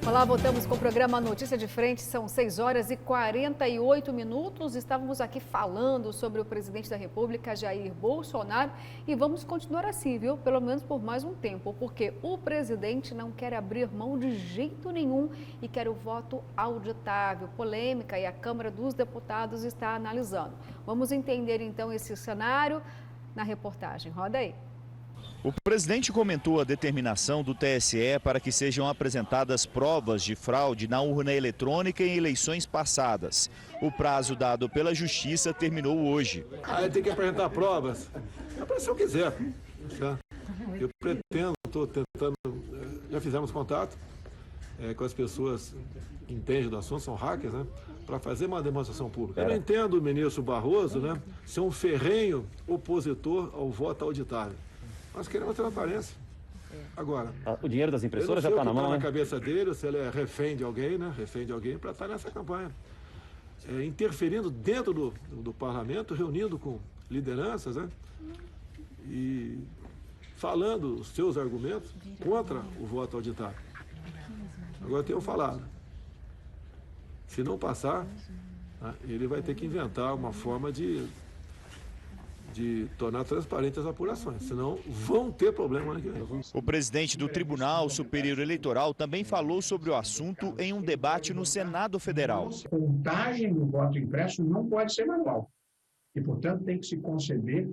Olá, voltamos com o programa Notícia de Frente, são 6 horas e 48 minutos. Estávamos aqui falando sobre o presidente da República, Jair Bolsonaro, e vamos continuar assim, viu? Pelo menos por mais um tempo, porque o presidente não quer abrir mão de jeito nenhum e quer o voto auditável, polêmica, e a Câmara dos Deputados está analisando. Vamos entender então esse cenário na reportagem. Roda aí. O presidente comentou a determinação do TSE para que sejam apresentadas provas de fraude na urna eletrônica em eleições passadas. O prazo dado pela Justiça terminou hoje. Aí tem que apresentar provas. Se eu quiser. Eu pretendo, estou tentando, já fizemos contato com as pessoas que entendem do assunto, são hackers, né? Para fazer uma demonstração pública. Eu não entendo o ministro Barroso, né? Ser um ferrenho opositor ao voto auditável. Nós queremos transparência. Agora, o dinheiro das impressoras já está na mão, né? Na cabeça dele, se ele é refém de alguém, né? Refém de alguém para estar nessa campanha. Interferindo dentro do parlamento, reunindo com lideranças, né? E falando os seus argumentos contra o voto auditável. Agora, tenho falado. Se não passar, ele vai ter que inventar uma forma de tornar transparentes as apurações, senão vão ter problema aqui. O presidente do Tribunal Superior Eleitoral também falou sobre o assunto em um debate no Senado Federal. A contagem do voto impresso não pode ser manual e, portanto, tem que se conceber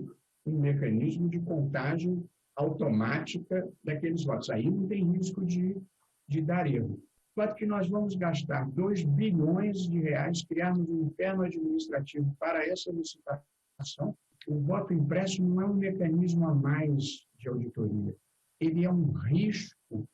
um mecanismo de contagem automática daqueles votos. Aí não tem risco de dar erro. Enquanto que nós vamos gastar 2 bilhões de reais, criarmos um inferno administrativo para essa licitação, o voto impresso não é um mecanismo a mais de auditoria. Ele é um risco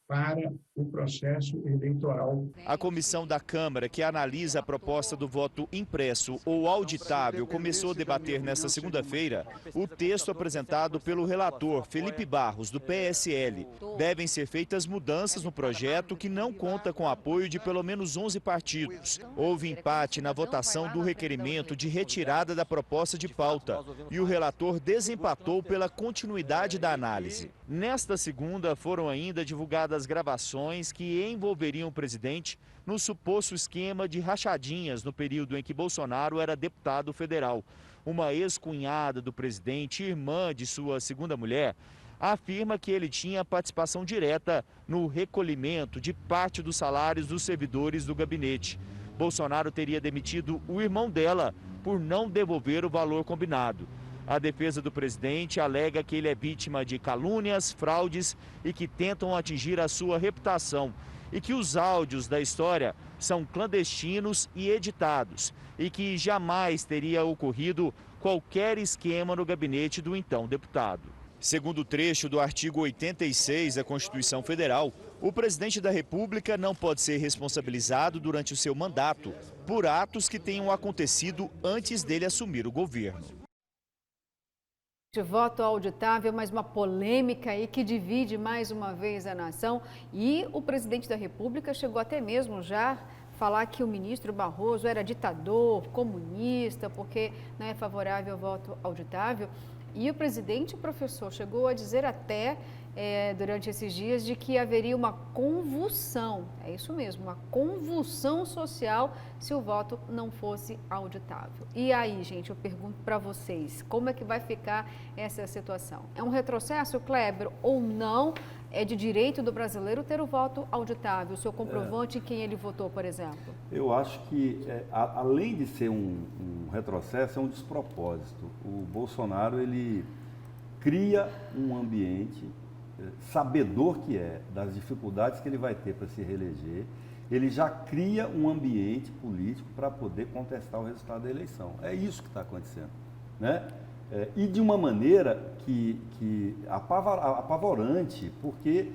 para o processo eleitoral. A comissão da Câmara, que analisa a proposta do voto impresso ou auditável, começou a debater nesta segunda-feira o texto apresentado pelo relator Felipe Barros, do PSL. Devem ser feitas mudanças no projeto, que não conta com apoio de pelo menos 11 partidos. Houve empate na votação do requerimento de retirada da proposta de pauta e o relator desempatou pela continuidade da análise. Nesta segunda, foram ainda divulgadas gravações que envolveriam o presidente no suposto esquema de rachadinhas no período em que Bolsonaro era deputado federal. Uma ex-cunhada do presidente, irmã de sua segunda mulher, afirma que ele tinha participação direta no recolhimento de parte dos salários dos servidores do gabinete. Bolsonaro teria demitido o irmão dela por não devolver o valor combinado. A defesa do presidente alega que ele é vítima de calúnias, fraudes e que tentam atingir a sua reputação, e que os áudios da história são clandestinos e editados, e que jamais teria ocorrido qualquer esquema no gabinete do então deputado. Segundo o trecho do artigo 86 da Constituição Federal, o presidente da República não pode ser responsabilizado durante o seu mandato por atos que tenham acontecido antes dele assumir o governo. De voto auditável, mas uma polêmica aí que divide mais uma vez a nação, e o presidente da República chegou até mesmo já falar que o ministro Barroso era ditador, comunista, porque não é favorável ao voto auditável. E o presidente, professor, chegou a dizer até durante esses dias de que haveria uma convulsão, é isso mesmo, uma convulsão social se o voto não fosse auditável. E aí, gente, eu pergunto para vocês, como é que vai ficar essa situação? É um retrocesso, Kleber, ou não? É de direito do brasileiro ter o voto auditável, o seu comprovante em quem ele votou, por exemplo? Eu acho que, além de ser um retrocesso, é um despropósito. O Bolsonaro, ele cria um ambiente, sabedor que das dificuldades que ele vai ter para se reeleger, ele já cria um ambiente político para poder contestar o resultado da eleição. É isso que está acontecendo, né? E de uma maneira que apavorante, porque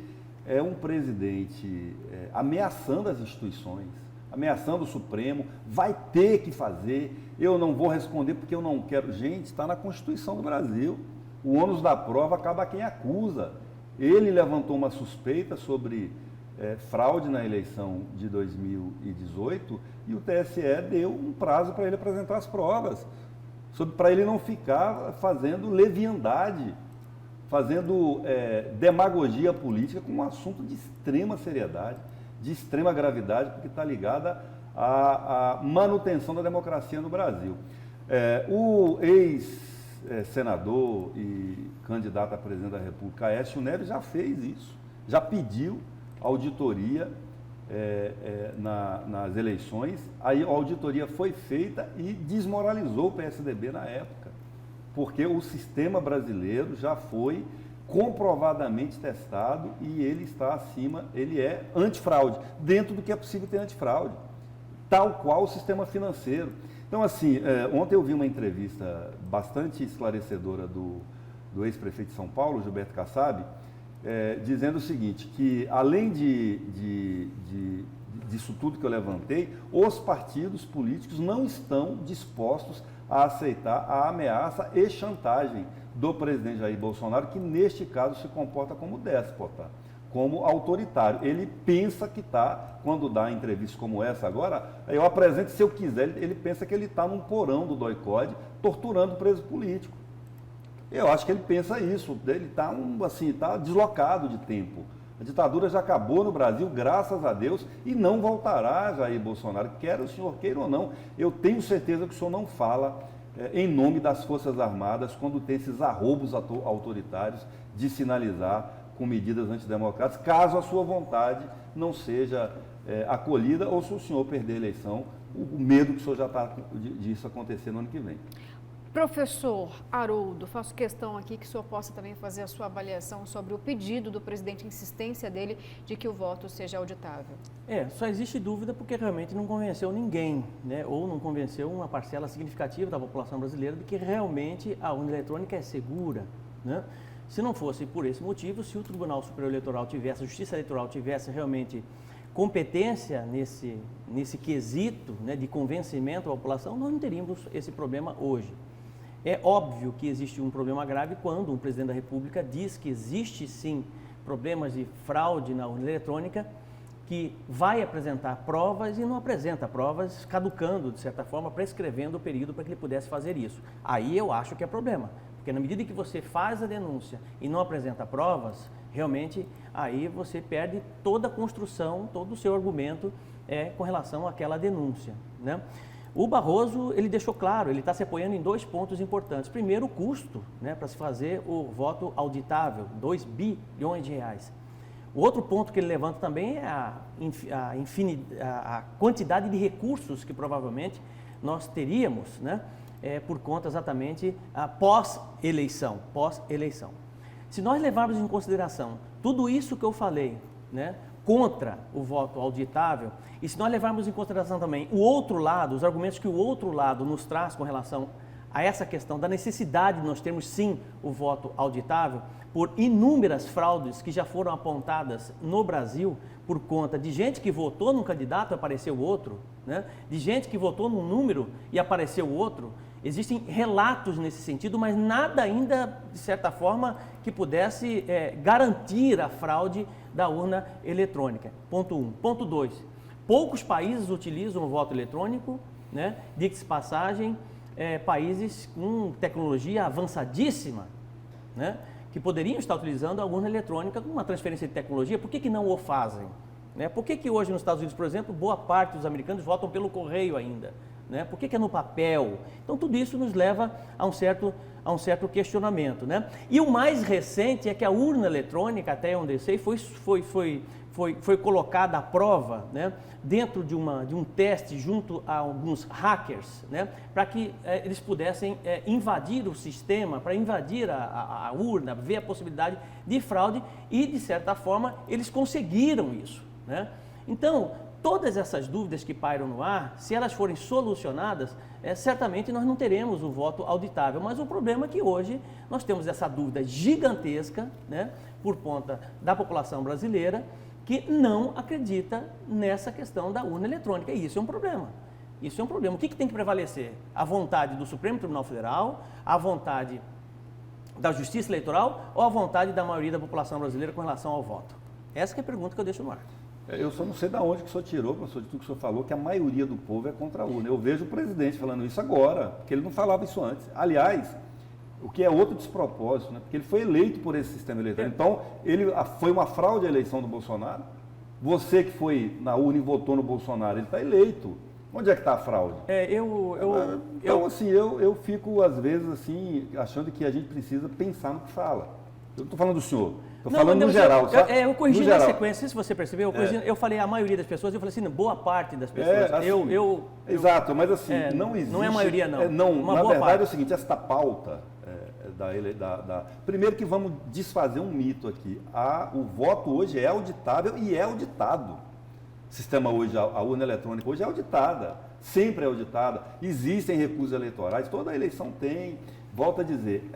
é um presidente ameaçando as instituições, ameaçando o Supremo, vai ter que fazer, eu não vou responder porque eu não quero. Gente, está na Constituição do Brasil, o ônus da prova acaba a quem acusa. Ele levantou uma suspeita sobre fraude na eleição de 2018 e o TSE deu um prazo para ele apresentar as provas, para ele não ficar fazendo leviandade, fazendo demagogia política com um assunto de extrema seriedade, de extrema gravidade, porque está ligada à manutenção da democracia no Brasil. O ex-senador e candidato a presidente da República, Aécio Neves, já fez isso, já pediu auditoria nas eleições, aí a auditoria foi feita e desmoralizou o PSDB na época, porque o sistema brasileiro já foi comprovadamente testado e ele está acima, ele é antifraude, dentro do que é possível ter antifraude, tal qual o sistema financeiro. Então, assim, ontem eu vi uma entrevista bastante esclarecedora do ex-prefeito de São Paulo, Gilberto Kassab, dizendo o seguinte, que além disso tudo que eu levantei, os partidos políticos não estão dispostos a aceitar a ameaça e chantagem do presidente Jair Bolsonaro, que neste caso se comporta como déspota, como autoritário. Ele pensa que está, quando dá entrevista como essa agora, eu apresento se eu quiser, ele pensa que ele está num porão do doicode, torturando preso político. Eu acho que ele pensa isso, ele está tá deslocado de tempo. A ditadura já acabou no Brasil, graças a Deus, e não voltará, Jair Bolsonaro, quer o senhor queira ou não. Eu tenho certeza que o senhor não fala em nome das Forças Armadas quando tem esses arroubos autoritários de sinalizar com medidas antidemocráticas, caso a sua vontade não seja acolhida ou se o senhor perder a eleição, o medo que o senhor já está disso acontecer no ano que vem. Professor Haroldo, faço questão aqui que o senhor possa também fazer a sua avaliação sobre o pedido do presidente, a insistência dele de que o voto seja auditável. Só existe dúvida porque realmente não convenceu ninguém, né? Ou não convenceu uma parcela significativa da população brasileira de que realmente a urna eletrônica é segura, né? Se não fosse por esse motivo, se o Tribunal Superior Eleitoral tivesse, a Justiça Eleitoral tivesse realmente competência nesse quesito, né, de convencimento à população, nós não teríamos esse problema hoje. É óbvio que existe um problema grave quando um presidente da República diz que existe sim problemas de fraude na urna eletrônica, que vai apresentar provas e não apresenta provas, caducando, de certa forma, prescrevendo o período para que ele pudesse fazer isso. Aí eu acho que é problema, porque na medida que você faz a denúncia e não apresenta provas, realmente aí você perde toda a construção, todo o seu argumento com relação àquela denúncia, né? O Barroso, ele deixou claro, ele está se apoiando em 2 pontos importantes. Primeiro, o custo, né, para se fazer o voto auditável, 2 bilhões de reais. O outro ponto que ele levanta também é a quantidade de recursos que provavelmente nós teríamos, né, por conta exatamente pós-eleição. Se nós levarmos em consideração tudo isso que eu falei, né, contra o voto auditável, e se nós levarmos em consideração também o outro lado, os argumentos que o outro lado nos traz com relação a essa questão da necessidade de nós termos sim o voto auditável, por inúmeras fraudes que já foram apontadas no Brasil por conta de gente que votou num candidato e apareceu outro, né? De gente que votou num número e apareceu outro. Existem relatos nesse sentido, mas nada ainda, de certa forma, que pudesse garantir a fraude da urna eletrônica. Ponto 1. Ponto 2. Poucos países utilizam o voto eletrônico, né? Diga-se passagem, países com tecnologia avançadíssima, né? Que poderiam estar utilizando a urna eletrônica com uma transferência de tecnologia. Por que não o fazem? Né? Por que hoje nos Estados Unidos, por exemplo, boa parte dos americanos votam pelo correio ainda? Né? Por que é no papel? Então, tudo isso nos leva a um certo questionamento, né? E o mais recente é que a urna eletrônica, até onde eu sei, foi colocada à prova, né, dentro de um teste junto a alguns hackers, né, para que eles pudessem invadir o sistema, para invadir a urna, ver a possibilidade de fraude e, de certa forma, eles conseguiram isso, né? Então, todas essas dúvidas que pairam no ar, se elas forem solucionadas, certamente nós não teremos o voto auditável. Mas o problema é que hoje nós temos essa dúvida gigantesca, né, por conta da população brasileira, que não acredita nessa questão da urna eletrônica. E isso é um problema. Isso é um problema. O que tem que prevalecer? A vontade do Supremo Tribunal Federal, a vontade da Justiça Eleitoral ou a vontade da maioria da população brasileira com relação ao voto? Essa que é a pergunta que eu deixo no ar. Eu só não sei de onde que o senhor tirou, professor, de tudo que o senhor falou, que a maioria do povo é contra a urna. Eu vejo o presidente falando isso agora, porque ele não falava isso antes. Aliás, o que é outro despropósito, né? Porque ele foi eleito por esse sistema eleitoral. Então, foi uma fraude a eleição do Bolsonaro, Você que foi na urna e votou no Bolsonaro, ele está eleito. Onde é que está a fraude? Então, assim, eu fico, às vezes, assim, achando que a gente precisa pensar no que fala. Eu não estou falando do senhor, estou falando no geral. Eu corrigi na sequência, se você percebeu, eu falei a maioria das pessoas, eu falei assim, boa parte das pessoas. Assim, exato, mas assim, não existe... Não é a maioria, não. Na verdade, é o seguinte, esta pauta... Primeiro que vamos desfazer um mito aqui. O voto hoje é auditável e é auditado. O sistema hoje, a urna eletrônica hoje é auditada, sempre é auditada. Existem recursos eleitorais, toda eleição tem. Volto a dizer,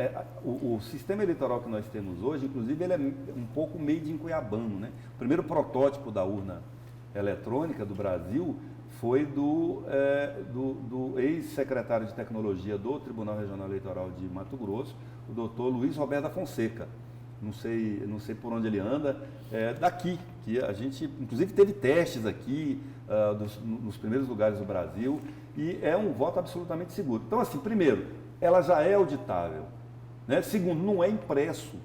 o sistema eleitoral que nós temos hoje, inclusive, ele é um pouco made in cuiabano, né? O primeiro protótipo da urna eletrônica do Brasil foi do ex-secretário de Tecnologia do Tribunal Regional Eleitoral de Mato Grosso, o doutor Luiz Roberto da Fonseca. Não sei por onde ele anda, daqui, que a gente, inclusive, teve testes aqui, nos primeiros lugares do Brasil, e é um voto absolutamente seguro. Então, assim, primeiro, ela já é auditável, né? Segundo, não é impresso,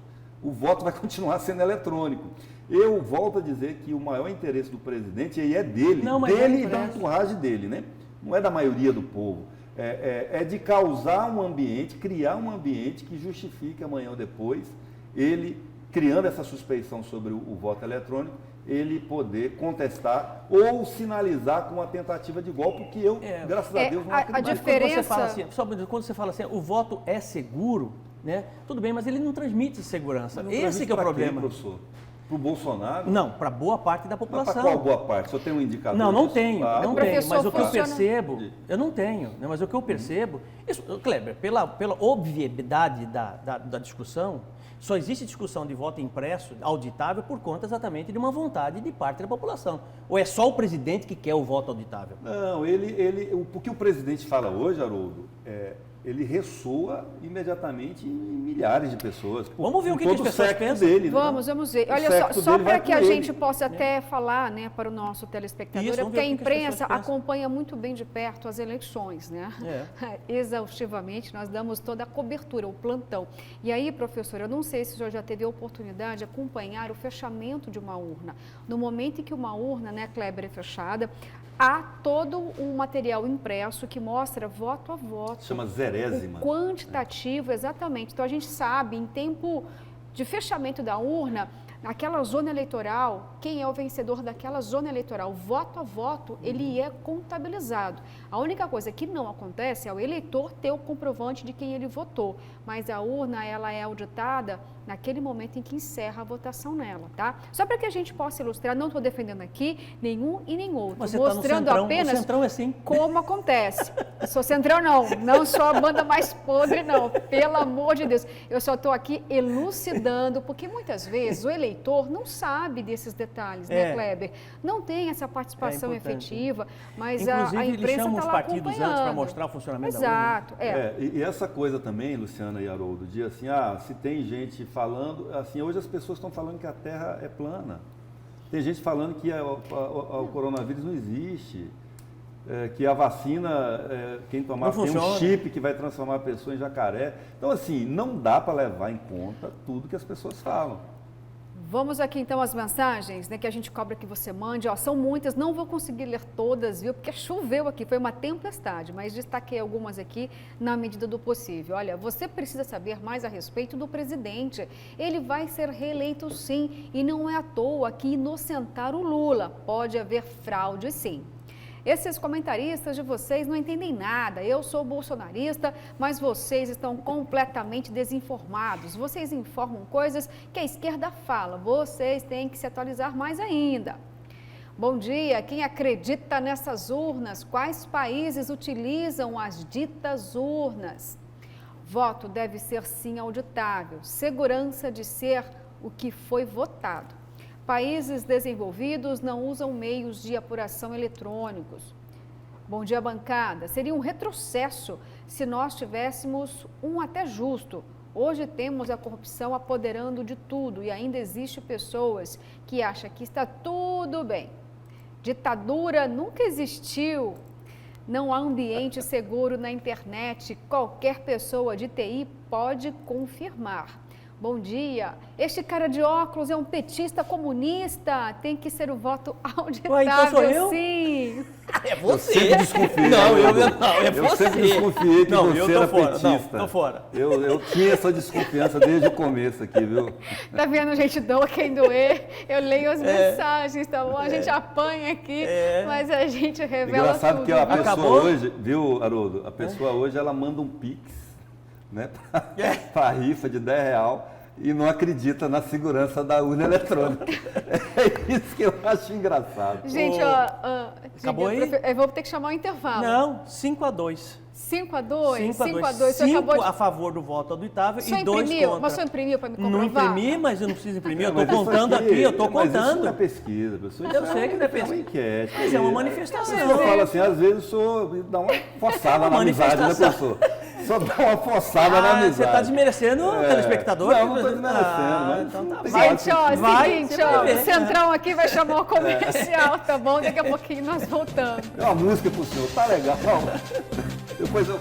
o voto vai continuar sendo eletrônico. Eu volto a dizer que o maior interesse do presidente é dele, e da entourage dele, né? Não é da maioria do povo. É de causar um ambiente, criar um ambiente que justifique amanhã ou depois ele, criando essa suspeição sobre o voto eletrônico, ele poder contestar ou sinalizar com uma tentativa de golpe, porque eu, graças a Deus, não acredito. A diferença... Quando você fala assim, o voto é seguro, né? Tudo bem, mas ele não transmite segurança. Esse que é o problema. Professor? Para o Bolsonaro? Não, para boa parte da população. Para qual boa parte? Só tem um indicador? Não tenho, não tenho. Mas o que eu funciona... percebo, eu não tenho, né? Mas o que eu percebo, isso, Kleber, pela obviedade da discussão, só existe discussão de voto impresso, auditável, por conta exatamente de uma vontade de parte da população. Ou é só o presidente que quer o voto auditável? Não, o que o presidente fala hoje, Haroldo, ele ressoa imediatamente em milhares de pessoas. Vamos ver o que as pessoas pensam. Dele, vamos ver. Olha só para que a gente possa até falar, né, para o nosso telespectador, porque a imprensa acompanha muito bem de perto as eleições, né? Exaustivamente, nós damos toda a cobertura, o plantão. E aí, professor, eu não sei se o senhor já teve a oportunidade de acompanhar o fechamento de uma urna. No momento em que uma urna, né, Kleber, é fechada, há todo um material impresso que mostra voto a voto. Chama zerésima. O quantitativo, exatamente. Então, a gente sabe, em tempo de fechamento da urna, naquela zona eleitoral, quem é o vencedor daquela zona eleitoral, voto a voto, ele é contabilizado. A única coisa que não acontece é o eleitor ter o comprovante de quem ele votou, mas a urna, ela é auditada naquele momento em que encerra a votação nela, tá? Só para que a gente possa ilustrar, não estou defendendo aqui nenhum e nem outro, você mostrando tá no Centrão, apenas o Centrão é assim. Como acontece. Sou Centrão não sou a banda mais podre não, pelo amor de Deus. Eu só estou aqui elucidando, porque muitas vezes o eleitor não sabe desses detalhes, né, Kleber? Não tem essa participação efetiva, mas a imprensa está lá acompanhando. Inclusive, eles chamam os partidos antes para mostrar o funcionamento da urna. Exato. E essa coisa também, Luciana e Haroldo, de assim, se tem gente falando, assim, hoje as pessoas estão falando que a Terra é plana. Tem gente falando que o coronavírus não existe, que a vacina, quem tomar tem um chip que vai transformar a pessoa em jacaré. Então, assim, não dá para levar em conta tudo que as pessoas falam. Vamos aqui então às mensagens, né, que a gente cobra que você mande. São muitas, não vou conseguir ler todas, viu? Porque choveu aqui, foi uma tempestade, mas destaquei algumas aqui na medida do possível. Olha, você precisa saber mais a respeito do presidente. Ele vai ser reeleito sim, e não é à toa que inocentaram o Lula. Pode haver fraude sim. Esses comentaristas de vocês não entendem nada. Eu sou bolsonarista, mas vocês estão completamente desinformados. Vocês informam coisas que a esquerda fala. Vocês têm que se atualizar mais ainda. Bom dia. Quem acredita nessas urnas? Quais países utilizam as ditas urnas? Voto deve ser sim auditável. Segurança de ser o que foi votado. Países desenvolvidos não usam meios de apuração eletrônicos. Bom dia, bancada. Seria um retrocesso se nós tivéssemos um até justo. Hoje temos a corrupção apoderando de tudo e ainda existe pessoas que acham que está tudo bem. Ditadura nunca existiu. Não há ambiente seguro na internet. Qualquer pessoa de TI pode confirmar. Bom dia. Este cara de óculos é um petista comunista. Tem que ser o voto auditável, Ué, então sou eu? sim. É Eu sempre desconfiei. Não, né, é eu você. sempre desconfiei que Não, você eu tô era fora. petista. Não, tô fora. Eu tinha essa desconfiança desde o começo aqui, viu? Tá vendo, gente? Doa quem doer. Eu leio as mensagens, tá bom? A gente apanha aqui, mas a gente revela Engraçado tudo. que a pessoa Acabou? hoje, viu, Haroldo? A pessoa hoje, ela manda um pix, né, pra rifa de R$10 e não acredita na segurança da urna eletrônica. É isso que eu acho engraçado. Gente, Acabou aí? Eu vou ter que chamar o intervalo. Não, 5-2. 5-2? 5-2. 5 a favor do voto auditável Só e 2 imprimiu? contra. Mas só imprimiu para me comprovar? Não imprimi, mas eu não preciso imprimir. Eu Mas estou isso contando aqui, eu estou mas isso não é contando. pesquisa, pessoal. Eu sei que não é É uma pesquisa. enquete. Mas é uma manifestação. Eu falo assim, às vezes o senhor dá uma forçada na amizade, né, manifestação. professor? Só dá uma forçada na amizade. Você está desmerecendo o telespectador? Não, não estou desmerecendo, mas então tá não tem bom. Gente, ó, Vai, seguinte, você vai ó, ver. o Centrão aqui vai chamar o comercial, tá bom? Daqui a pouquinho nós voltamos. É uma música pro senhor, tá legal. Depois eu...